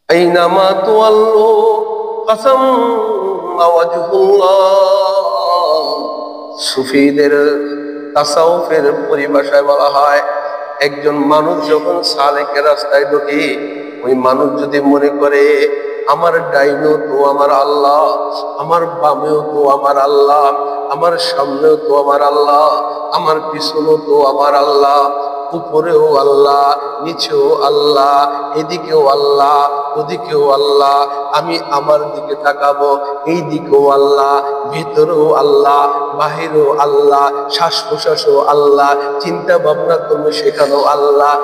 আইনামা তুওয়াল্লু ফাসাম্মা ওয়াজহুল্লাহ। সুফিদের তাসাউফের পরিভাষায় বলা হয়, একজন মানুষ যখন সালেকের রাস্তায় ঢোকে, ওই মানুষ যদি মনে করে আমার ডাইনেও তো আমার আল্লাহ, আমার বামেও তো আমার আল্লাহ, আমার সামনেও তো আমার আল্লাহ, আমার পিছনেও তো আমার আল্লাহ, উপরেও আল্লাহ, নিচেও আল্লাহ, এদিকেও আল্লাহ, ওদিকেও আল্লাহ, আমি আমার দিকে তাকাবো, এই দিকেও আল্লাহ, ভিতরেও আল্লাহ, বাহিরেও আল্লাহ, শ্বাস প্রশ্বাসও আল্লাহ, চিন্তা ভাবনা করবো সেখানেও আল্লাহ।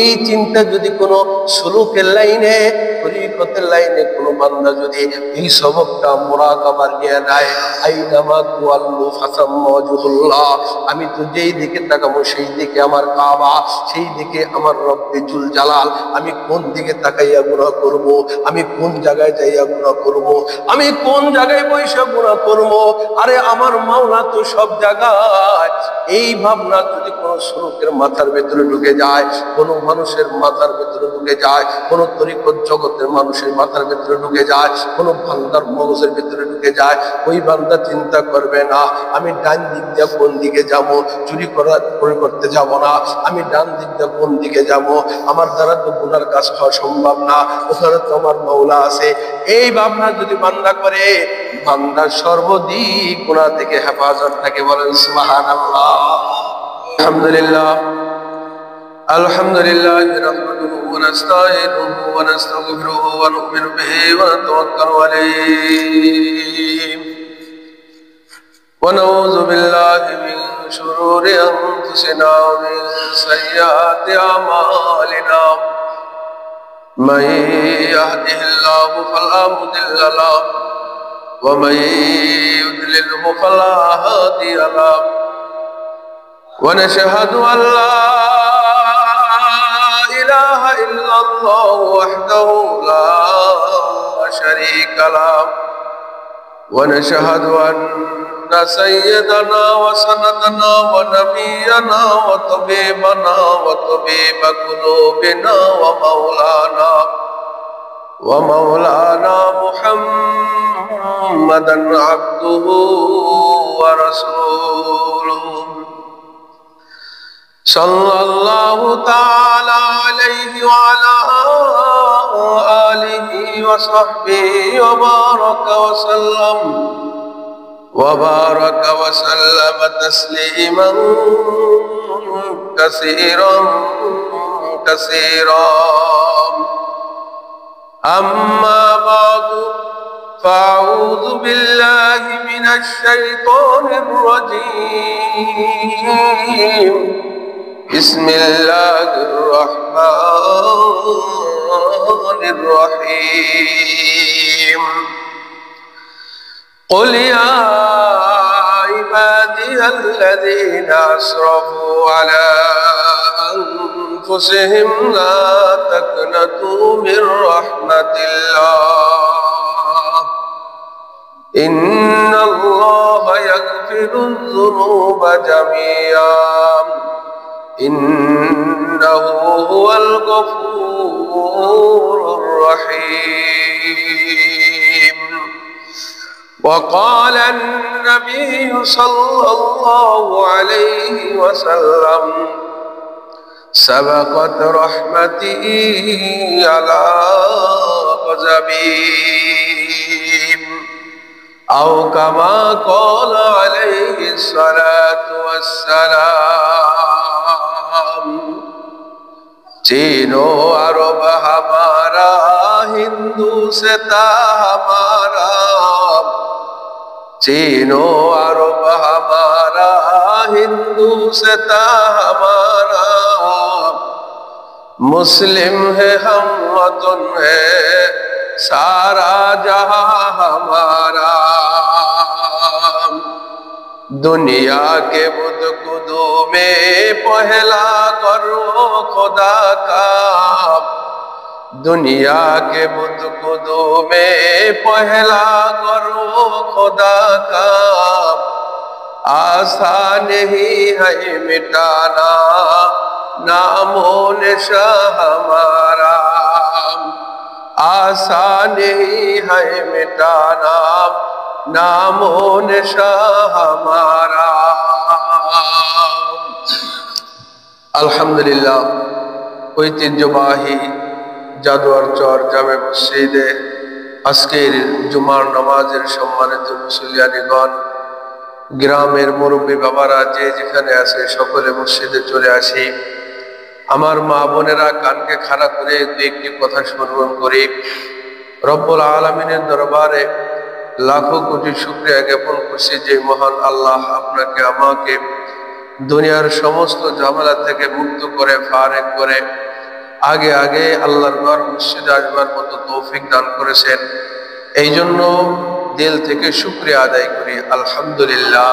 এই চিন্তা যদি কোনো সুলুকের লাইনে, তরিকতের লাইনে কোনো বান্দা যদি এই সবকটা মুরাকাবার নিয়ে নেয়, আইনামা তুওয়াল্লু ফাসাম্মা ওয়াজহুল্লাহ, আমি তো যেই দিকে তাকাবো সেই দিকে আমার কাবা, সেই দিকে আমার রব্বে জুল জালাল, আমি কোন দিকে তাকাইয়া গুনাহ করব, আমি কোন জায়গায় যাইয়া গুনাহ করব, আমি কোন জায়গায় বৈশা গুনাহ করব, আরে আমার মাওলা তো সব জায়গায়। এই ভাবনা যদি কোনো সুলুকের মাথার ভেতরে ঢুকে যায়, কোনো মানুষের মাথার ভেতরে ঢুকে যায়, কোনো তরিকত জগতের মানুষের মাথার ভেতরে ঢুকে যায়, কোনো বান্দার মগজের ভেতরে ঢুকে যায়, ওই বান্দা চিন্তা করবে না আমি ডান দিক দিয়ে কোন দিকে যাব, চুরি করতে যাব না, আমি ডান দিক দিয়ে কোন দিকে যাব, আমার দ্বারা তো গুনার কাজ হওয়া সম্ভব না, ওখানে তো আমার মাওলা আছে। এই ভাবনা যদি বান্দা করে, বান্দা সর্বদিক গুনাহ থেকে হেফাজত থাকে। বলেন সুবহানাল্লাহ। আলহামদুলিল্লাহ আলহামদুলিল্লাহ নাহমাদুহু ওয়া নাস্তাঈনুহু ওয়া নাস্তাগফিরুহু ওয়া নু'মিনু বিহি ওয়া নাতাওয়াক্কালু আলাইহি ওয়া নাউযু বিল্লাহি মিন শুরুরি আনফুসিনা ওয়া মিন সাইয়্যাতি আমালিনা। মান ইয়াহদিহিল্লাহু ফালা মুদিল্লা লাহু ওয়া মান ইউদ্লিলহু ফালা হাদিয়া লাহু। ওয়া নাশহাদু আল লা إله إلا الله وحده لا شريك له ونشهد أن سيدنا وسندنا ونبينا وطبيبنا وطبيب قلوبنا ومولانا محمدا عبده ورسوله صلى الله تعالى عليه وعلى آله وصحبه وبارك وسلم تسليما كثيرا كثيرا. أما بعد فأعوذ بالله من الشيطان الرجيم. بسم الله الرحمن الرحيم. قل يا عبادي الذين أسرفوا على أنفسهم لا تقنطوا من رحمة الله إن الله يغفر الذنوب جميعا إنه هو الغفور الرحيم. وقال النبي صلى الله عليه وسلم سبقت رحمتي على غضبي أو كما قال عليه الصلاة والسلام. चीनो अरब हमारा हिंदू से था हमारा, चीनो अरब हमारा हिंदू से था हमारा, मुस्लिम है हम वतन है सारा जहां हमारा. दुनिया के बुत खुदू में पहला करो खुदा का, दुनिया के बुत खुदू में पहला करो खुदा का, आसान ही है मिटाना नामो निशा हमारा. आसान ही है मिटाना नामो निशा हमारा। আলহামদুলিল্লাহ, ঐতিহ্যবাহী জাদুয়ার চর জামে মসজিদে আজকের জুমার নামাজের সম্মানিত মুসল্লিয়ানিগণ, গ্রামের মুরব্বী বাবারা যে যেখানে আছে সকলে মসজিদে চলে আসি। আমার মা বোনেরা কানকে খাড়া করে দু একটি কথা স্মরণ করি। রব্বুল আলামিনের দরবারে লাখো কোটি শুকরিয়া জ্ঞাপন করছি যে মহান আল্লাহ আপনাকে আমাকে দুনিয়ার সমস্ত ঝামেলা থেকে মুক্ত করে ফারেক করে আগে আগে আল্লাহর ঘর মসজিদে আসবার মতো তৌফিক দান করেছেন। এই জন্য দিল থেকে শুকরিয়া আদায় করি, আলহামদুলিল্লাহ।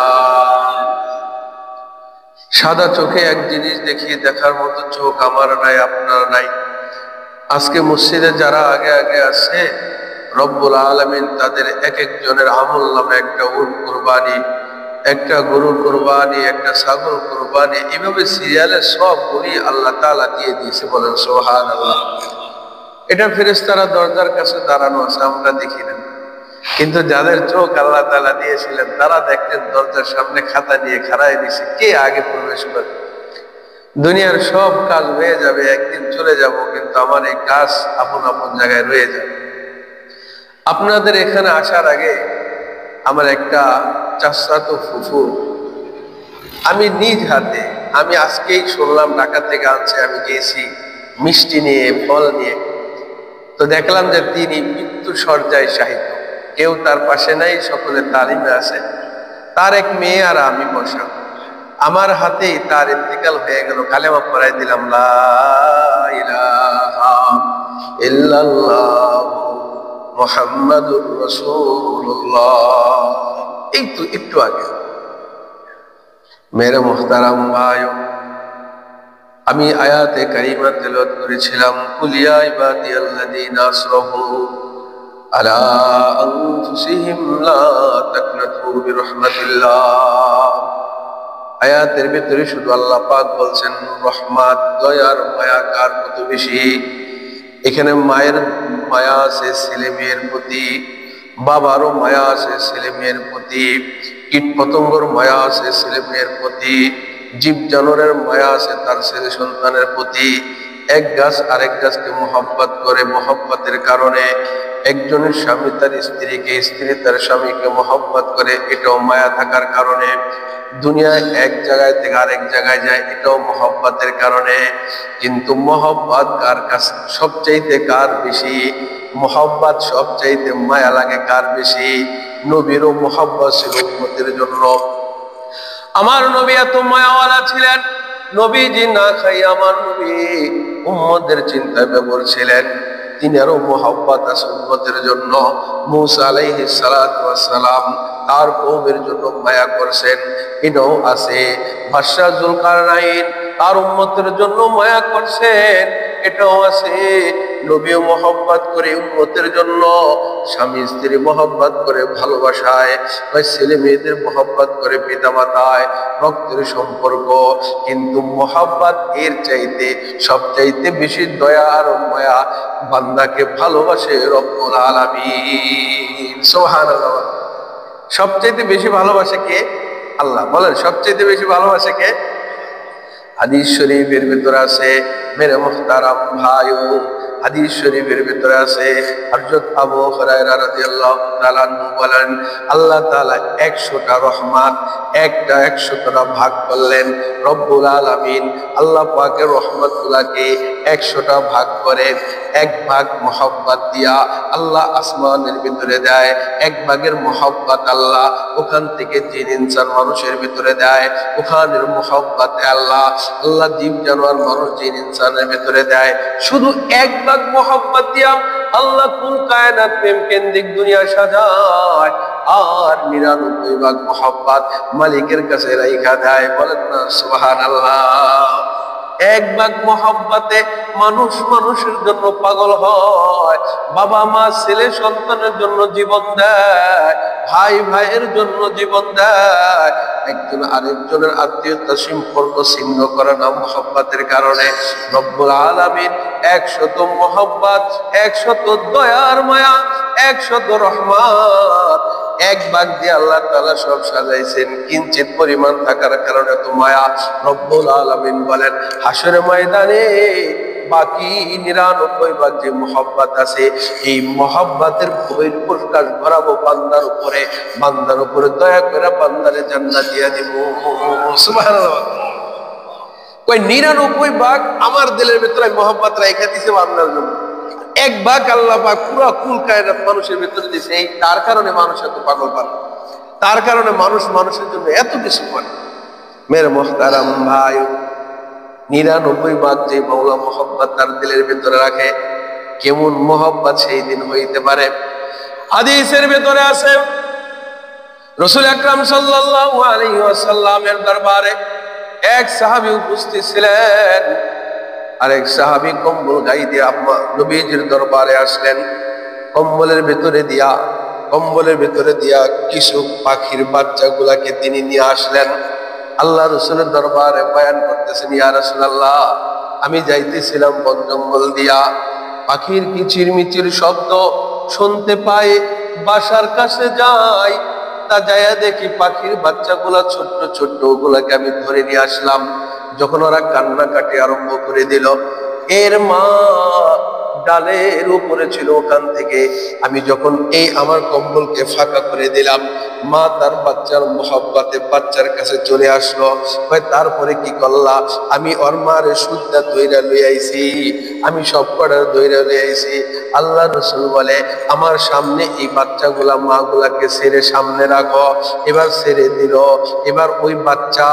সাদা চোখে এক জিনিস দেখিয়ে দেখার মতো চোখ আমার নাই, আপনার নাই। আজকে মসজিদে যারা আগে আগে আছে, রব্বুল আলামিন তাদের এক একজনের আমল নামে একটা উট কুরবানি, একটা গরু কুরবানি, একটা ছাগল কুরবানি, এইভাবে সিরিয়ালে সব গুলি আল্লাহ তাআলা দিয়ে দিয়েছে। বলেন সুবহানাল্লাহ। এটা ফেরেশতারা দরজার কাছে দাঁড়ানো আছে, আমরা দেখি না, কিন্তু যাদের চোখ আল্লাহ তাআলা দিয়েছিলেন তারা দেখতেন দরজার সামনে খাতা নিয়ে খাড়ায় দিছে, কে আগে প্রবেশ করে। দুনিয়ার সব কাজ হয়ে যাবে, একদিন চলে যাব, কিন্তু আমার এই কাজ আপন আপন জায়গায় রয়ে যাবে। আপনাদের এখানে আসার আগে আমার একটা চাচাতো ফুফু, আমি নিজ হাতে, আমি আজকেই শুনলাম ঢাকা থেকে আনছে, আমি গিয়েছি মিষ্টি নিয়ে ফল নিয়ে, তো দেখলাম যে তিনি মৃত্যু সজ্জায় শায়িত, কেউ তার পাশে নাই, সকলে তালিমে আছে। তার এক মেয়ে আর আমি বসা, আমার হাতেই তার ইন্তেকাল হয়ে গেল। কালেমা পড়াই দিলাম, লা ইলাহা ইল্লাল্লাহ মুহাম্মাদুর রাসূলুল্লাহ। এই তো একটু আগে। মেরে মুহতারাম ভাইও, আমি আয়াতে কারিমা তেলাওয়াত করেছিলাম, কুল ইয়া ইবাদিয়াল্লাযীনা আসরাফু আলা আনফুসিহিম লা তাকনাতু বিরহমাতিল্লাহ। আয়াতের ভিতরে শুধু আল্লাহ পাক বলছেন রহমত, দয়ার মায়া কার কত বেশি। এখানে মায়ের মায়া আছে ছেলে মেয়ের প্রতি, বাবারও মায়া আছে ছেলে মেয়ের প্রতি, কীট পতঙ্গর মায়া আছে ছেলে মেয়ের প্রতি, জীব জানোয়ারের মায়া আছে তার ছেলে সন্তানের প্রতি। এক গাছ আরেক গাছকে মহব্বত করে, মহব্বতের কারণে একজনের স্বামী তার স্ত্রীকে, স্ত্রী তার স্বামীকে মহব্বত করে, এটাও মায়া থাকার কারণে। দুনিয়ায় এক জায়গায় থেকে আরেক জায়গায় যায়, এটাও মহব্বতের কারণে। কিন্তু মহব্বত কার কাছে সবচাইতে কার বেশি? মহব্বত সবচাইতে মায়া লাগে কার বেশি? নবীরও মহব্বত ছিল উম্মতের জন্য। আমার নবী এত মায়াওয়ালা ছিলেন, নবীজি না খাই আমার নবী উম্মতের চিন্তায় ব্যবহার ছিলেন। তিনি আরো মহব্বত আছে উম্মতের জন্য। মূসা আলাইহিস সালাতু ওয়াস সালাম তার কওমের জন্য মায়া করছেন, এটাও আছে। বাদশা যুলকারনাইন তার উম্মতের জন্য মায়া করছেন, এটাও আছে। নবীও মহব্বত করে উম্মতের জন্য, স্বামী স্ত্রী মহব্বত করে ভালোবাসায়, ছেলে মেয়েদের মহব্বত করে পিতা মাতায়, রক্তের সম্পর্ক। কিন্তু মহব্বত এর চাইতে সবচাইতে বেশি দয়া আর মায়া বান্দাকে ভালোবাসে রব্বুল আলামিন। সুবহানাল্লাহ। সবচাইতে বেশি ভালোবাসে কে? আল্লাহ। বলেন সবচাইতে বেশি ভালোবাসে কে? হাদিস শরীফের ভিতরে আছে, মেরে মুহতারাম ভাইও, হাদিস শরীফের ভিতরে আছে, হযরত আবু হুরায়রা রাদিয়াল্লাহু তাআলা আনহু বলেন, আল্লাহ তাআলা 100টা রহমত একটা 100টা ভাগ করলেন। রব্বুল আলামিন আল্লাহ পাকের রহমতগুলোকে 100টা ভাগ করে, এক ভাগ মহব্বত দিয়া আল্লাহ আসমানের ভিতরে দেয়, এক ভাগের মহব্বত আল্লাহ ওখান থেকে 3 ইনসান মানুষের ভিতরে দেয়, ওখানের মহব্বত আল্লাহ জীব জানোয়ার মানুষ 3 ইনসানের ভিতরে দেয়। শুধু এক ভাগ মহব্বত দিয়া আল্লাহ কুল কায়নাত প্রেম কেন্দ্রিক দুনিয়া সাজায়, আর 99 ভাগ মহব্বত মালিকের কাছে রাইখা দেয়। বলেন না সুবহানাল্লাহ। এক ভাগ মহব্বতে মানুষ মানুষের জন্য পাগল হয়, বাবা মা ছেলে সন্তানের জন্য জীবন দেয়, ভাই ভাইয়ের জন্য জীবন দেয়, একজন আরেকজনের আত্মীয়তা সম্পর্ক ছিন্ন করে না মহব্বতের কারণে। রব্বুল আলামিন 100 মহব্বত, 100 দয়ার মায়া, 100 রহমত এক ভাগ দিয়ে আল্লাহ তাআলা সব সাজাইছেন। কিঞ্চিত পরিমাণ থাকার কারণে তো মায়া। রব্বুল আলামিন বলেন হাসরের ময়দানে বাকি 99 ভাগ যে মহব্বত আছে, এই মহব্বতের বহিঃপ্রকাশ ঘটাবো বান্দার উপরে। বান্দার উপরে দয়া করে বান্দারে জান্নাত দিয়ে দিব। সুবহানাল্লাহ। কই 99 ভাগ আমার দিলের ভিতরে মহব্বত রাখা দিয়েছে বান্দার জন্য, 1 ভাগ আল্লাহ পাক পুরো কুল কায়নাত মানুষের ভিতরে দিয়েছে। এই তার কারণে মানুষ এত পাগল পারে, তার কারণে মানুষ মানুষের জন্য এত কিছু করে। মেরে মুহতারাম ভাই, 99 ভাগ যে মাওলা মহব্বত তার দিলের ভিতরে রাখে, কেমন মহব্বত সেই দিন হইতে পারে। হাদিসের ভিতরে আছে রাসূল আকরাম সাল্লাল্লাহু আলাইহি ওয়াসাল্লামের দরবারে এক সাহাবী উপস্থিত ছিলেন। আরেক সাহাবী কম্বল গায়ে দিয়ে নবীজির দরবারে আসলেন। কম্বলের ভিতরে দিয়া কিছু পাখির বাচ্চাগুলাকে তিনি নিয়ে আসলেন। আল্লাহ রাসূলের দরবারে বয়ান করতেছেন, ইয়া রাসূলুল্লাহ, আমি যাইতেছিলাম বন জঙ্গল দিয়া, পাখির কিচিরমিচির শব্দ শুনতে পাই, বাসার কাছে যাই, তা যাইয়া দেখি পাখির বাচ্চাগুলা ছোট্ট ছোট্ট, ওগুলাকে আমি ধরে নিয়ে আসলাম। যখন ওরা কান্নাকাটি আরম্ভ করে দিল, এর মা ডালের উপরে ছিল, ওখান থেকে আমি যখন এই আমার কম্বলকে ফাঁকা করে দিলাম, মা তার বাচ্চার মহব্বতে বাচ্চার কাছে চলে আসলো। তারপরে কি করলা? আমি ওর মারে সুদ্ধা দইরা লই আইছি, আমি সব কটার দইরা লই আইছি। আল্লাহ রাসূল বলে, আমার সামনে এই বাচ্চাগুলা মাগুলাকে ছেড়ে সামনে রাখো। এবার ছেড়ে দিল। এবার ওই বাচ্চা,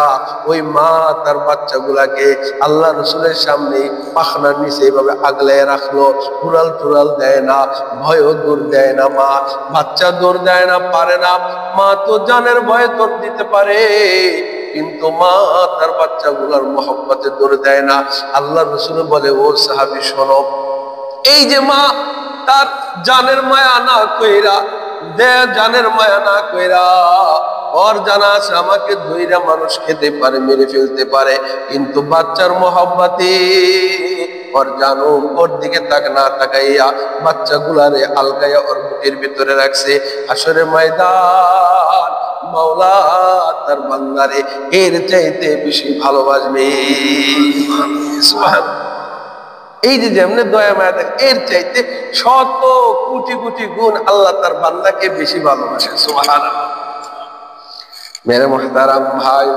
ওই মা তার বাচ্চাগুলাকে আল্লাহ রাসূলের সামনে পাখনার নিচে এইভাবে আগলায় রাখলো। উড়াল টুরাল দেয় না, ভয়ও দূর দেয় না। মা বাচ্চা দৌড় দেয় না, পারে না। মা তো জানের ভয়ে দৌড় দিতে পারে, কিন্তু মা তার বাচ্চাগুলার মহব্বতে দৌড় দেয় না। আল্লাহ রাসূল বলে, ও সাহাবী শোনো, এই যে মা তার জানের মায়া না কইরা, জানের মায়া না কইরা, ওর জানা আছে আমাকে ধইরা মানুষ খেতে পারে, মেরে ফেলতে পারে, কিন্তু বাচ্চার মহব্বতে ওর জানো ওর দিকে না তাকাইয়া বাচ্চাগুলারে আলগাইয়া ওর বুকের ভিতরে রাখছে। হাসরের ময়দান মাওলা তার বান্দারে এর চাইতে বেশি ভালোবাসবে। সুবহানাল্লাহ। এই যে যেমনে দয়া মায়া দেখ, এর চাইতে 100 কোটি কোটি গুণ আল্লাহ তার বান্দাকে বেশি ভালোবাসে। সুবহানাল্লাহ। মেরে মুহতারাম ভাই,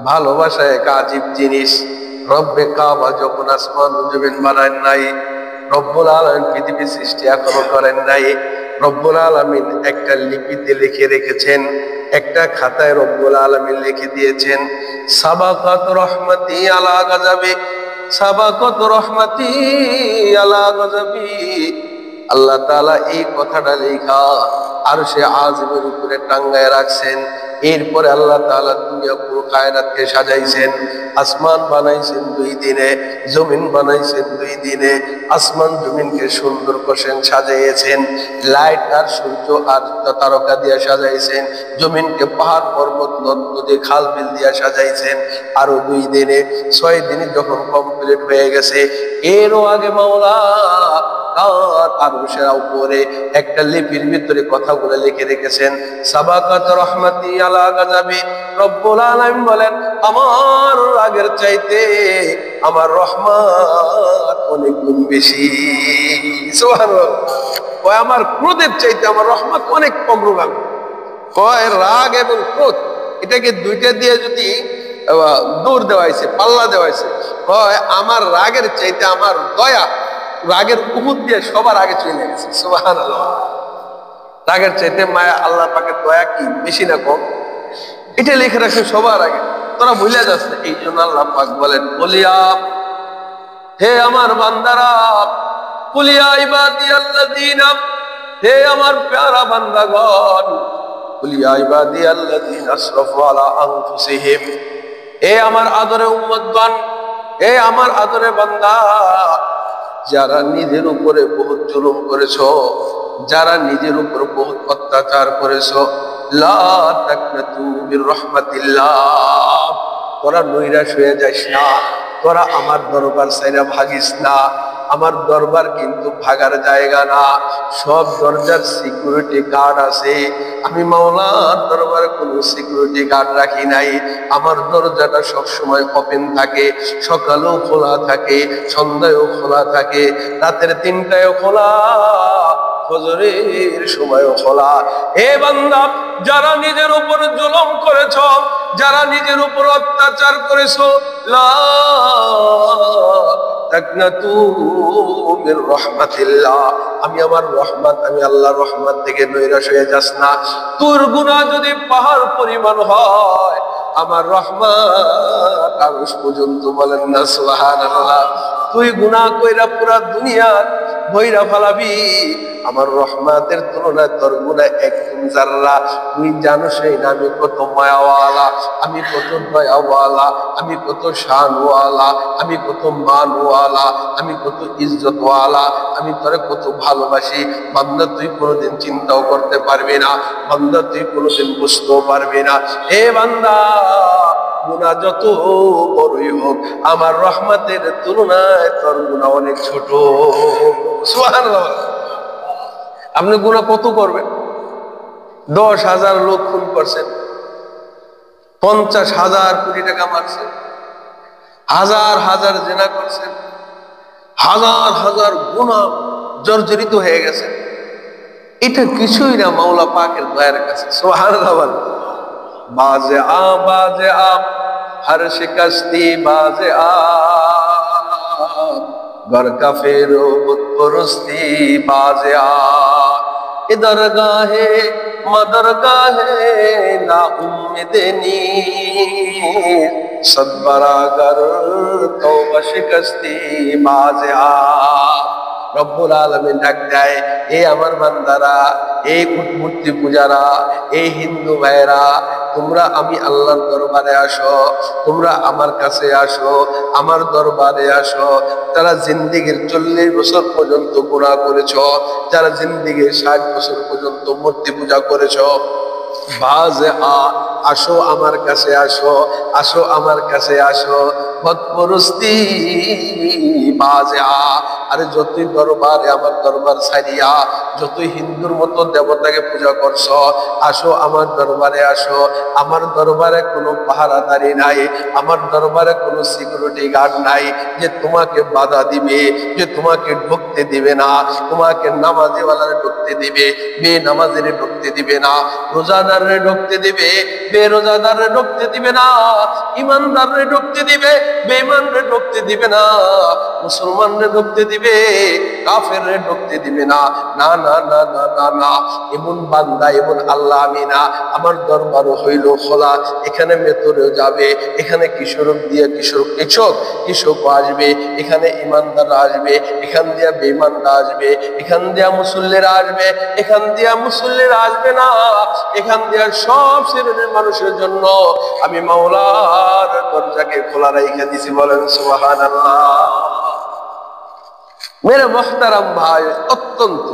ভালোবাসা এক আজীব জিনিস। রব্বে কাবা যখন আসমান জমিন বানান নাই, রব্বুল আলামিন পৃথিবী সৃষ্টি এখনো করেন নাই, রব্বুল আলামিন একটা লিপিতে লিখে রেখেছেন, একটা খাতায় রব্বুল আলামিন লিখে দিয়েছেন, সাবাকাত রহমতি আলা গাযাবি, সাবাকাত রহমতি আলা গাযাবি। আল্লাহ তাআলা এই কথাটা লেখা আরশে আজিমের উপরে টাঙ্গায় রাখছেন। এরপরে আল্লাহ তাআলা দুনিয়া পুরো কায়নাতকে সাজাইছেন। আসমান বানাইছেন 2 দিনে, জমিন বানাইছেন 2 দিনে। আসমান জমিনকে সুন্দর করে সাজাইয়েছেন, লাইট আর সূর্য আর তারকা দিয়ে সাজাইছেন। জমিনকে পাহাড় পর্বত নদী খাল বিল দিয়ে সাজাইছেন আরো 2 দিনে। 6 দিনে যখন কমপ্লিট হয়ে গেছে, এরও আগে মাওলা তার আরশের উপরে একটা লিপির ভিতরে কথাগুলো লিখে রেখেছেন, সাবাকাত রহমতি আলা গাযাবি। রব্বুল আলামিন বলেন, আমার রাগের চাইতে আমার রহমত অনেক গুণ বেশি। সুবহানাল্লাহ। কয় আমার ক্রোধের চাইতে আমার রহমত অনেক অগ্রগামী। কয় রাগ এবং ক্রোধ এটাকে দুইটা দিয়ে যদি দৌড় দেওয়া হয়েছে, পাল্লা দেওয়া হয়েছে, কয় আমার রাগের চাইতে আমার দয়া রাগের উহুদ দিয়ে সবার আগে চলে গেছে। সুবহানাল্লাহ। রাগের চাইতে মায়া আল্লাহ পাকের দয়া কি বেশি না কম? এটা লিখে রাখছে সবার আগে, তোরা ভুলে যাচ্ছে। এই জন্য আল্লাহ পাক বলেন, বলিয়া হে আমার বান্দারা, কুলিয়া ইবাদিয়াল্লাযিনা, হে আমার প্যারা বান্দাগণ, কুলিয়া ইবাদিয়াল্লাযিনা আসরাফু আলা আনফুসিহিম, হে আমার আদরে উম্মতগণ, হে আমার আদরে বান্দা, যারা নিজের উপরে বহুত জুলুম করেছো, যারা নিজের উপর বহুত অত্যাচার করেছো, লা তাকনাতু মির রাহমাতিল্লাহ, তোরা নৈরাশ হয়ে যাস না, তোরা আমার দরবার ছাইরা ভাগিস না। আমার দরবার কিন্তু ভাগার জায়গা না, সব দরজার সিকিউরিটি গার্ড আছে। আমি মাওলার দরবারে কোনো সিকিউরিটি গার্ড রাখি নাই। আমার দরজাটা সব সময় ওপেন থাকে, সকালেও খোলা থাকে, সন্ধ্যায়ও খোলা থাকে, রাতের 3টায়ও খোলা, ফজরের সময়ও খোলা। এ বান্দা, যারা নিজের উপর জুলুম করেছ, যারা নিজের উপর অত্যাচার করেছো, লা তাকনাতু মির রাহমাতিল্লাহ, আমি আমার রহমত, আমি আল্লাহর রহমত থেকে নৈরাশ হয়ে যাস না। তোর গুনাহ যদি পাহাড় পরিমাণ হয়, আমার রহমত আরশ পর্যন্ত, বলেন না সুবহানাল্লাহ। তুই গুনাহ কইরা পুরা দুনিয়া বইরা ফালাবি, আমার রহমতের তুলনায় তোর গুনাহ একদম জাররা। তুই জানো সেই না আমি কত মায়াওয়ালা, আমি কত দয়াওয়ালা, আমি কত শানওয়ালা, আমি কত মানওয়ালা, আমি কত ইজ্জতওয়ালা, আমি তোরে কত ভালোবাসি। বান্দা তুই কোনোদিন চিন্তাও করতে পারবি না, বান্দা তুই কোনোদিন বুঝতেও পারবি না। এ বান্দা, গুনাহ যত বড়ই হোক, আমার রহমতের তুলনায় তোর গুনাহ অনেক ছোট। সুবহানাল্লাহ। আপনি গুনাহ কত করবেন? 10,000 লোক খুন করছেন, 50,000 কোটি টাকা মারছেন, হাজার হাজার জিনা করছেন, হাজার হাজার গুনাহ জর্জরিত হয়ে গেছে। এটা কিছুই না মাওলা পাকের দয়ার কাছে। সুবহানাল্লাহ। বাজে আ বাজে আ, হর শিকস্তি বাজে আ, घर का फेरो बुत परस्ती बाजे आ, इधर गाहे मदर गाहे ना उम्मीद नी, सद बरागर तौबा शिकस्ती बाजे आ। রব্বুল আলামিন ডাক দেয়, এ আমার বান্দারা, এই মূর্তি পূজারা, এই হিন্দু ভাইরা, তোমরা আমি আল্লাহর দরবারে আসো, তোমরা আমার কাছে আসো, আমার দরবারে আসো। তারা জিন্দেগির 40 বছর পর্যন্ত গুনাহ করেছো, যারা জিন্দেগির 60 বছর পর্যন্ত মূর্তি পূজা করেছো, বাজে আ, আসো আমার কাছে আসো, আসো আমার কাছে আসো। বদপরস্তি বাজে আ, আরে যতই দরবারে আমার দরবার ছাড়িয়া যতই হিন্দুর মতো দেবতাকে পূজা করছো, আসো আমার দরবারে আসো। আমার দরবারে কোনো পাহারাদারি নাই, আমার দরবারে কোনো সিকিউরিটি গার্ড নাই যে তোমাকে বাধা দিবে, যে তোমাকে ঢুকতে দিবে না। তোমাকে নামাজিওয়ালারে ঢুকতে দিবে, বেনামাজিরে ঢুকতে দিবে না, রোজাদারে ঢুকতে দিবে, বেরোজাদারে ঢুকতে দিবে না, ইমানদারে ঢুকতে দিবে, বেঈমানরে ঢুকতে দিবে না, মুসলমানরে ঢুকতে দিবে, কাফেররে ঢুকতে দিবে না। না না না না না না, এমন বান্দা, এমন আল্লাহ আমি না। আমার দরবারও হইল খোলা, এখানে মেতরেও যাবে, এখানে কিশোরক দিয়ে কৃষক আসবে, এখানে ইমানদাররা আসবে, এখান দিয়া বেঈমানরা আসবে, এখান দিয়া মুসল্লিরা আসবে, এখান দিয়া মুসল্লিরা আসবে না, এখান দিয়া সব শ্রেণীর মানুষের জন্য আমি মাওলার দরজাকে খোলা রাইখা দিছি। বলেন সুবহানাল্লাহ। মেরে মুহতারাম ভাই, অত্যন্ত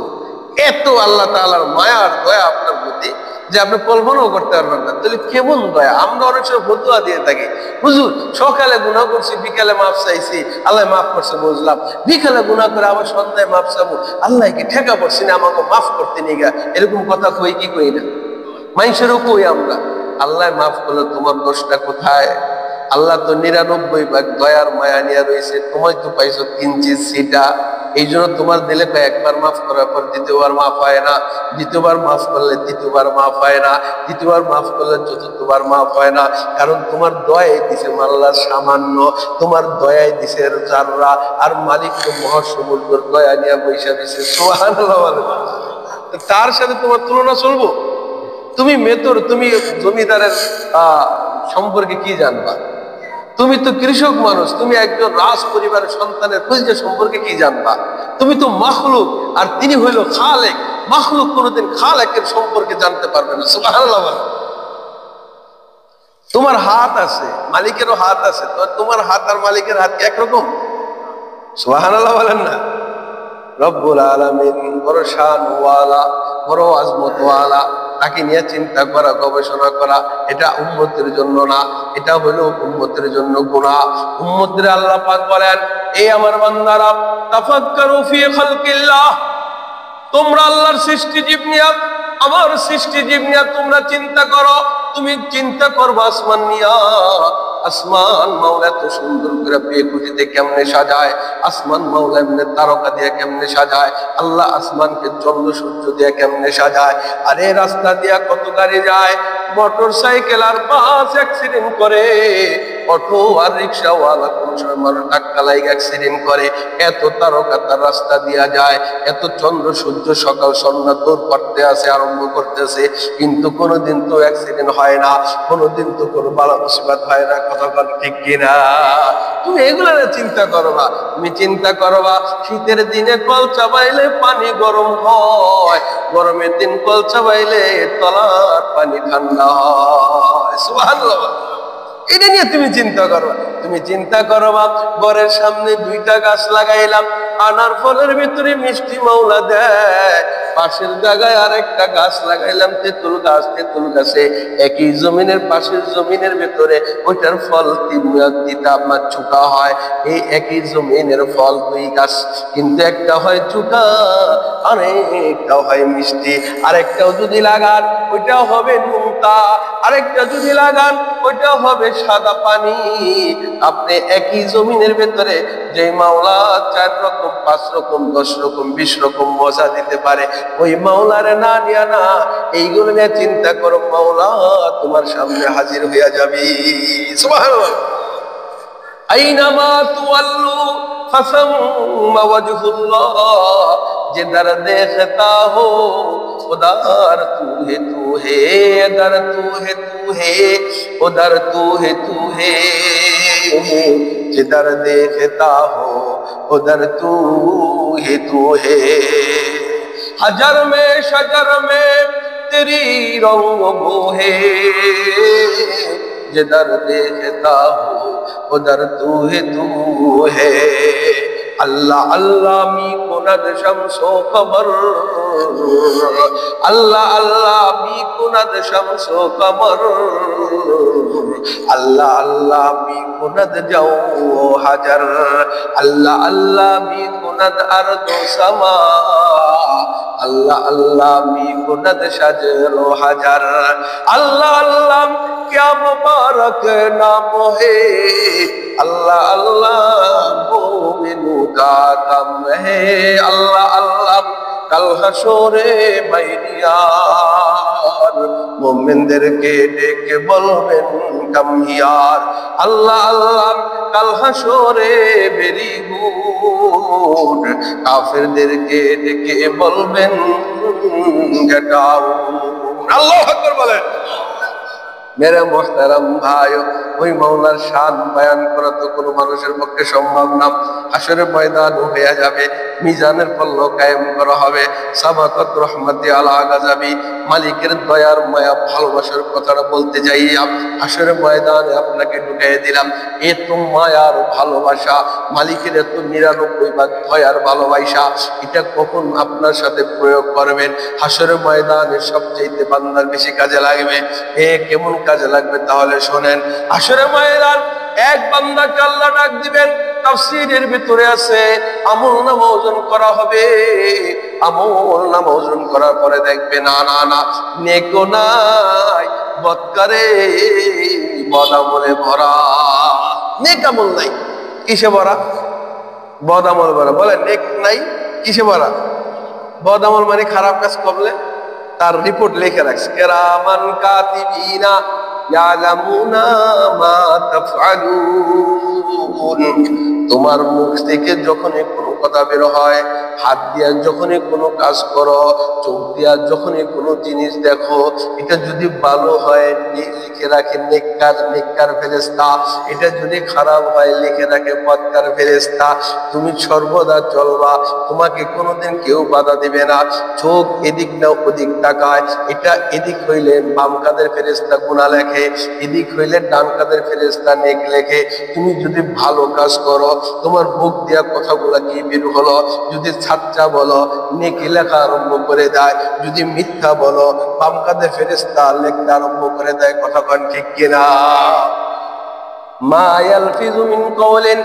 এত আল্লাহ তাআলার মায়ার দয়া আপনার প্রতি যে আপনি কল্পনাও করতে পারবেন না। তাহলে কেমন দয়া! আমরা অনেক সময় ফতোয়া দিয়ে থাকি, হুজুর সকালে গুনাহ করছি, বিকালে মাফ চাইছি, আল্লাহ মাফ করছে বুঝলাম, বিকালে গুনাহ করে আবার সন্ধ্যায় মাফ চাবো, আল্লাহ কি ঠেকা পড়ছি না আমাকে মাফ করতে নিগা? এরকম কথা কই কি কই না? মানুষেরও কই আমরা, আল্লাহ মাফ করলে তোমার দোষটা কোথায়? আল্লাহ তো 99 ভাগ দয়ার মায়া নিয়ে রয়েছে, তোমায় তো পাইছো 3 সিটা। এই জন্য তোমার দিলে একবার মাফ করার পর দ্বিতীয়বার মাফ হয় না, দ্বিতীয়বার মাফ করলে তৃতীয়বার মাফ হয় না, তৃতীয়বার মাফ করলে চতুর্থবার মাফ হয় না। কারণ তোমার দয়াই দিছে আল্লাহ সামান্য, তোমার দয়াই দিছে জাররা, আর মালিক তো মহাসমুদ্রের দয়া নিয়ে বৈশা দিছে। সুবহানাল্লাহ। তার সাথে তোমার তুলনা চলবো? তুমি মেতর, তুমি জমিদারের সম্পর্কে কি জানবা? তুমি তো কৃষক মানুষ, তুমি একজন রাজ পরিবারের সন্তানের ফজিলত সম্পর্কে কি জানবা? তুমি তো মাখলুক, আর তিনি হইল খালেক। মাখলুক কোনোদিন খালেকের সম্পর্কে জানতে পারবে না। সুবহানাল্লাহ। তোমার হাত আছে, মালিকেরও হাত আছে, তো তোমার হাত আর মালিকের হাত একরকম? সুবহানাল্লাহ বলেন না? রব্বুল আলামিন বড় শানওয়ালা, বড় আজমতওয়ালা, তাকে নিয়ে চিন্তা করা, গবেষণা করা, এটা উম্মতের জন্য না, এটা হলো উম্মতের জন্য গুনাহ। উম্মতের আল্লাহ পাক বলেন, এই আমার বান্দারা, তাফাক্কারু ফি খালকিল্লাহ, তোমরা আল্লাহর সৃষ্টিজীব নিয়ে, আমার সৃষ্টিজীব নিয়ে তোমরা চিন্তা করো। তুমি চিন্তা করবা আসমান নিয়া, আসমান মাওলা এত সুন্দর করে বেকুটিতে কেমনে সাজায়, আসমান মাওলা এমনি তারকা দিয়ে কেমনে সাজায়, আল্লাহ আসমানকে চন্দ্র সূর্য দিয়ে কেমনে সাজায়। আরে রাস্তা দিয়া কত গাড়ি যায়, মোটর সাইকেল আর বাস অ্যাক্সিডেন্ট করে, অটো আর রিক্সাওয়ালা কোন সময় মানুষ ধাক্কা লাগে অ্যাক্সিডেন্ট করে। এত তারকা তার রাস্তা দিয়া যায়, এত চন্দ্র সূর্য সকাল সন্ধ্যা দৌড় করতে আসে, আরম্ভ করতেছে, কিন্তু কোনোদিন তো অ্যাক্সিডেন্ট হয় না, কোনোদিন তো কোনো বালা মুসিবত হয় না। কথা বল ঠিক কিনা? তুমি এগুলা চিন্তা করবা, তুমি চিন্তা করবা শীতের দিনে কল চাবাইলে পানি গরম হয়, গরমের দিন কল চাবাইলে তলার পানি ঠান্ডা হয়। সুবহানাল্লাহ। এটা নিয়ে তুমি চিন্তা করবা। তুমি চিন্তা করবা ঘরের সামনে 2টা গাছ লাগাইলাম, আনার ফলের ভিতরে মিষ্টি মাওলা দেয়, পাশের জায়গায় আরেকটা গাছ লাগাইলাম তেঁতুল গাছ, তেঁতুল গাছে একই জমিনের পাশের জমিনের ভিতরে ওইটার ফল তিতা আপনার চুকা হয়। এই একই জমিনের ফল 2 গাছ, কিন্তু একটা হয় চুকা আরেকটা হয় মিষ্টি। আরেকটাও যদি লাগান ওইটাও হবে নুনতা, আরেকটা যদি লাগান ওইটাও হবে সাদা পানি। আপনি একই জমিনের ভেতরে যে মাওলা 4 রকম 5 রকম 10 রকম 20 রকম মজা দিতে পারে, ওই মাওলারে না নিয়া না এইগুলো নিয়ে চিন্তা করো, মাওলা তোমার সামনে হাজির হইয়া যাবে। সুবহানাল্লাহ। আইনামা তুওয়াল্লু ফাসাম্মা ওয়াজহুল্লাহ, जिधर देखता हो उधर तू है तू है, इधर तू है तू है उधर तू है तू है, जिधर देखता हो उधर तू है तू है, हजर में शजर में तेरी रंग वो है, जिधर देखता हो उधर तू है। अल्लाह अल्लाह मी कुनद शम्सो कमर, अल्लाह अल्लाह मी कुनद शम्सो कमर, अल्लाह अल्लाह मी कुनद जाओ हजर, अल्लाह अल्लाह मी कुनद अर्दो समा, अल्लाह अल्लाह मी कुनद शजरो हजर। अल्लाह अल्लाह क्या मुबारक नाम है, अल्लाह अल्लाह मोमिनू का कम है, अल्लाह अल्लाह कल हशोरे मैयार मोमिनদেরকে ডেকে বলবেন কামিয়ার, আল্লাহ আল্লাহ কাল হাসরে ভেরি গুড, কাফেরদেরকে ডেকে বলবেন গেট আউট। আল্লাহু আকবার বলেন। मेरे मोहतरम भाइयों, ওই মাওলার শান বয়ান করা তো কোনো মানুষের পক্ষে সম্ভব না। হাশরের ময়দান হয়ে যাবে, মিজানের পল্ল কায়েম করা হবে, সাবাকাত রহমতি আলা গাজাবি, মালিকের দয়ার মায়া ভালোবাসার কথাটা বলতে যাইয়া হাশরের ময়দানে আপনাকে ঢুকাই দিলাম। এত মায়ার ভালোবাসা, মালিকের এত 99 ভাগ দয়ার ভালোবাসা, এটা কখন আপনার সাথে প্রয়োগ করবেন? হাশরের ময়দানে সবচেয়ে বান্দার বেশি কাজে লাগবে। কেমন কাজে লাগবে তাহলে শোনেন। হাশরের ময়দান এক বান্দাকে আল্লাহ ডাক দিবেন, তাফসীরের ভিতরে আছে আমল নামা ওজন করা হবে। আমল নামা ওজন করার পরে দেখবে না না না নেকও নাই, বদকারে বদামলে ভরা। নেক আমল নাই, কিসে ভরা? বদামল ভরা। বলে নেক নাই, কিসে ভরা? বদামল মানে খারাপ কাজ করলে তার রিপোর্ট লিখে রাখছে, কিরামান কাতিবিনা ইয়ালামুনা মা তাফআলুন। তোমার মুখ থেকে যখনই কোনো কথা বের হয়, হাত দিয়া যখনই কোনো কাজ করো, চোখ দিয়া যখনই কোনো জিনিস দেখো, এটা যদি ভালো হয় লিখে লিখে রাখে নেককার ফেরেশতা, এটা যদি খারাপ হয় লিখে রাখে বদকার ফেরেশতা। তুমি সর্বদা চলবা, তোমাকে কোনোদিন কেউ বাধা দিবে না। চোখ এদিক না ওদিক তাকায়, এটা এদিক হইলে বাম কাদের ফেরেশতা গুনাহ লেখে, এদিক হইলে ডান কাদের ফেরেশতা নেক লেখে। তুমি যদি ভালো কাজ করো, তোমার মুখ দিয়া কথাগুলা কি বের হলো, যদি সাচ্চা বলো নেকি লেখা আরম্ভ করে দেয়, যদি মিথ্যা বলো বাম কাদের ফেরেশতা লেখতে আরম্ভ করে দেয়। কথা কন ঠিক কিনা? মা ইয়ালফিযু মিন কাওলিন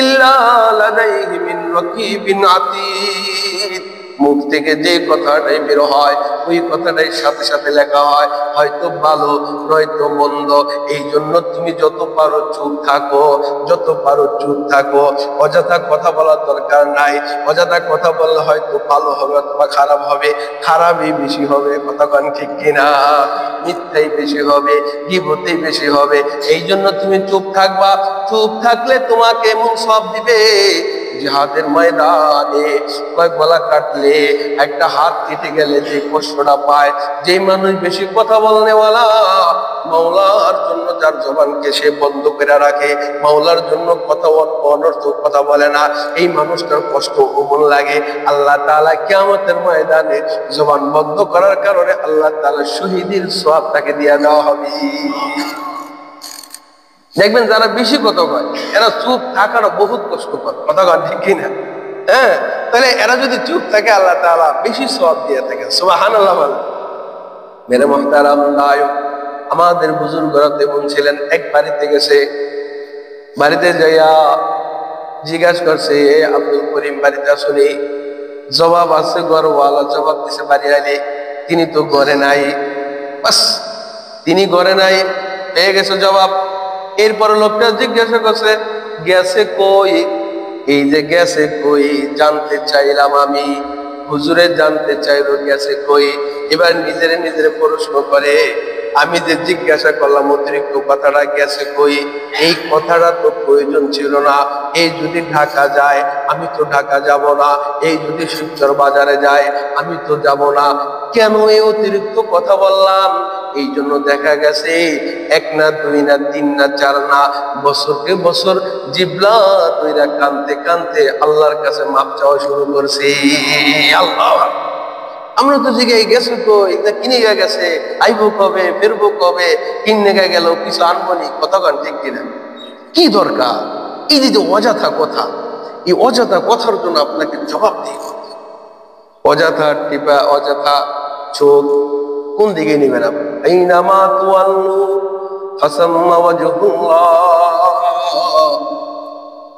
ইল্লা লাদাইহি মিন রাকিবিন আতীদ। মুখ থেকে যে কথাটাই বের হয় ওই কথাটাই সাথে সাথে লেখা হয়, হয়তো ভালো নয়তো মন্দ। এই জন্য তুমি যত পারো চুপ থাকো, যত পারো চুপ থাকো। অযথা কথা বলার দরকার নাই। অযথা কথা বললে হয়তো ভালো হবে অথবা খারাপ হবে, খারাপই বেশি হবে। কথা কন ঠিক কিনা? মিথ্যাই বেশি হবে, গীবতই বেশি হবে। এই জন্য তুমি চুপ থাকবা। চুপ থাকলে তোমাকে এমন সব দিবে, জিহাদের ময়দানে কয় গলা কাটলে, একটা হাত কেটে গেলে যে কষ্টটা পায়, যে মানুষ বেশি কথা বলনেওয়ালা, মাওলার জন্য যার জবানকে সে বন্ধ করে রাখে, মাওলার জন্য কথা অনর্থক কথা বলে না, এই মানুষটার কষ্ট অমন লাগে। আল্লাহ তাআলা কিয়ামতের ময়দানে জবান বন্ধ করার কারণে আল্লাহ তাআলা শহীদের সওয়াব তাকে দিয়ে দেওয়া হবে। দেখবেন যারা বেশি কথা কয় এরা চুপ থাকাটা বহুত কষ্টকর। কথা কন ঠিক কিনা? হ্যাঁ, তাহলে এরা যদি চুপ থাকে আল্লাহ তাআলা বেশি সওয়াব দিয়ে থাকেন। সুবহানাল্লাহ বলেন। মেরে মুহতারাম নায়ক, আমাদের বুজুর্গরা তেমন ছিলেন। এক বাড়িতে গেছে, বাড়িতে যাইয়া জিজ্ঞাসা করছে, আব্দুল করিম বাড়িতে আসুনি? জবাব আছে ঘরওয়ালা জবাব দিছে বাড়ি আইলে তিনি তো ঘরে নাই। বাস, তিনি ঘরে নাই, পেয়ে গেছে জবাব। এরপর লোকটা জিজ্ঞাসা করছে গেছে কই? এই যে গেছে কই জানতে চাইলাম আমি, হুজুরে জানতে চাইলো গেছে কই। এবার নিজেরে প্রশ্ন করে, আমি যে জিজ্ঞাসা করলাম অতিরিক্ত কথাটা গেছে কই, এই কথাটা তো প্রয়োজন ছিল না। এই যদি ঢাকা যায় আমি তো ঢাকা যাব না, এই যদি শিবচর বাজারে যায় আমি তো যাব না, কেন এই অতিরিক্ত কথা বললাম? এই জন্য দেখা গেছে এক না দুই না তিন না চার না, বছরকে বছর জিবলা তৈরা কানতে কানতে আল্লাহর কাছে মাপ চাওয়া শুরু করছি। আল্লাহ, আমরা তো জিজ্ঞাসা গেছে তো এটা কিনে গেছে, আইবো কবে, ফেরবো কবে, কিনে গেল কিছু আনবনি। কথা কন ঠিক কিনা? কি দরকার এই যে অযথা কথা? এই অযথা কথার জন্য আপনাকে জবাব দিই। অযথা টিপা, অযথা চোখ কোন দিকে নিবেন আপনি? আইনামা তুয়াল্লু ফাসাম্মা ওয়াজহুল্লাহ,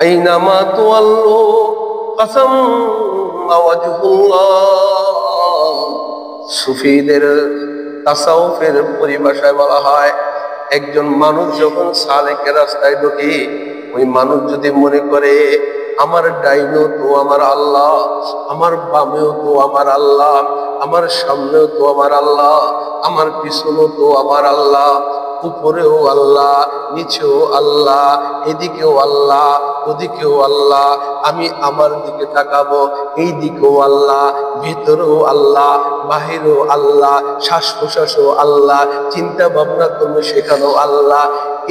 আইনামা তুয়াল্লু ফাসাম্মা ওয়াজহুল্লাহ। সুফিদের তাসাউফের পরিভাষায় বলা হয়, একজন মানুষ যখন সালেকের রাস্তায় ঢোকে, ওই মানুষ যদি মনে করে আমার ডাইনেও তো আমার আল্লাহ, আমার বামেও তো আমার আল্লাহ, আমার সামনেও তো আমার আল্লাহ, আমার পিছনেও তো আমার আল্লাহ, উপরেও আল্লাহ, নিচেও আল্লাহ, এদিকেও আল্লাহ, ওদিকেও আল্লাহ, আমি আমার দিকে তাকাবো এই দিকেও আল্লাহ, ভিতরেও আল্লাহ, বাহিরেও আল্লাহ, শ্বাস প্রশ্বাসও আল্লাহ, চিন্তা ভাবনা করবে সেখানেও আল্লাহ।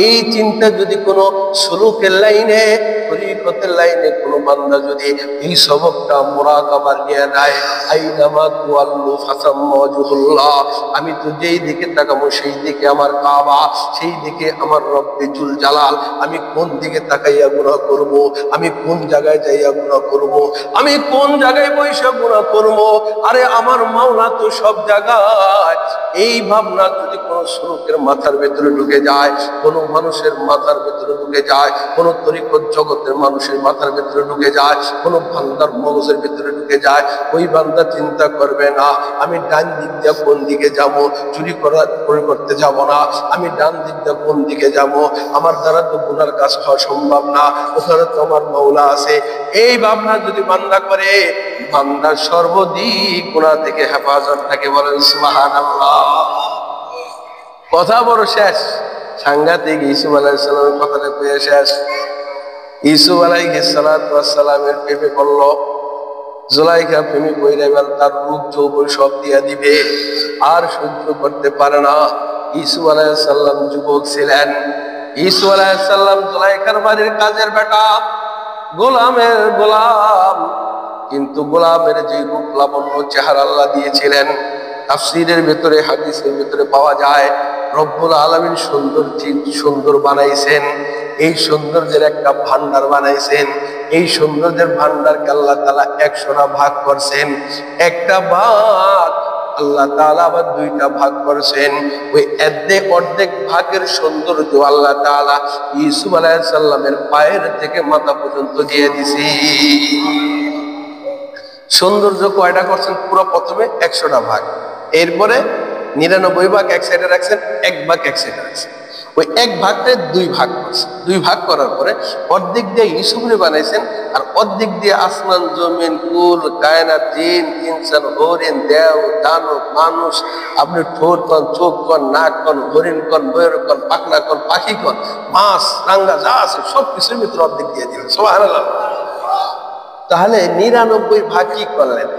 এই চিন্তা যদি কোনো সুলুকের লাইনে, তরিকতের লাইনে কোনো বান্দা যদি এই সবকটা মুরাকাবা নিয়ে নেয়, আইনামা তুয়াল্লু ফাসাম্মা ওয়াজহুল্লাহ, আমি তো যেই দিকে তাকাবো সেই দিকে আমার কাবা, সেই দিকে আমার রব্বে জুল জালাল, আমি কোন দিকে তাকাইয়া গুনাহ করব, আমি কোন জায়গায় যাইয়া গুনাহ করব, আমি কোন জায়গায় বৈশা গুনাহ করব, আরে আমার মাওলা তো সব জায়গায়। এই ভাবনা যদি কোনো সুলুকের মাথার ভেতরে ঢুকে যায়, কোনো মানুষের মাথার ভেতরে ঢুকে যায়, কোনো তরিকত জগতের মানুষের মাথার ভেতরে ঢুকে যায়, কোনো বান্দার মগজের ভেতরে ঢুকে যায়, ওই বান্দা চিন্তা করবে না আমি ডান দিক দিয়ে কোন দিকে যাব, চুরি করতে যাব না, আমি ডান দিক দিয়ে কোন দিকে যাব, আমার দ্বারা তো গুনার কাজ হওয়া সম্ভব না, ওখানে তো আমার মাওলা আছে। এই ভাবনা যদি বান্দা করে, বান্দা সর্বদিক গুনাহ থেকে হেফাজত থাকে। বলেন সুবহানাল্লাহ। কথা বড় শেষ, সাংঘাতিক। ইউসুফ আলাইহিস সালামের কথাটা পেয়ে শেষ। ইউসুফ আলাইহিস সালামের প্রেমে পড়ল, জুলাইখা প্রেমে কইরা এবার তার রূপ যৌবন সব দিয়া দিবে, আর সহ্য করতে পারে না। ইসু আলাইহিস সালাম যুবক ছিলেন। ইসু আলাইহিস সালাম জুলাইখার বাড়ির কাজের বেটা, গোলামের গোলাম, কিন্তু গোলামের যে রূপ লাবণ্য চেহারা আল্লাহ দিয়েছিলেন, তাফসীরের ভিতরে হাদিসের ভিতরে পাওয়া যায় রব্বুল আলামিন সুন্দর বানাইছেন। এই সৌন্দর্যের একটা ভান্ডার বানাইছেন। এই সৌন্দর্যের ভান্ডারকে আল্লাহ তাআলা 100টা ভাগ করছেন। একটা ভাগ আল্লাহ তাআলা আবার 2টা ভাগ করেছেন। ওই অর্ধেক ভাগের সৌন্দর্য আল্লাহ তাআলা ইউসুফ আলাইহিস সালামের পায়ের থেকে মাথা পর্যন্ত দিয়ে দিছি। সৌন্দর্য কয়টা করছেন? পুরো প্রথমে 100টা ভাগ, এরপরে 99 ভাগ এক সাইডে রাখছেন, 1 ভাগ এক সাইডে রাখছেন। ওই 1 ভাগটা 2 ভাগ করছেন। 2 ভাগ করার পরে অর্ধেক দিয়ে ইউসুফরে বানাইছেন, আর অর্ধেক দিয়ে আসমান জমিন কুল কায়নাত জিন ইনসান হরিণ দেও দানব মানুষ, আপনি ঠোঁট কন, চোখ কন, নাক কন, হরিণ কন, ময়ূর কন, পাখনা কন, পাখি কন, মাছ রাঙ্গা যা আছে সবকিছুর ভিতরে অর্ধেক দিয়ে দিলেন। সুবহানাল্লাহ। তাহলে 99 ভাগ কি করলেন?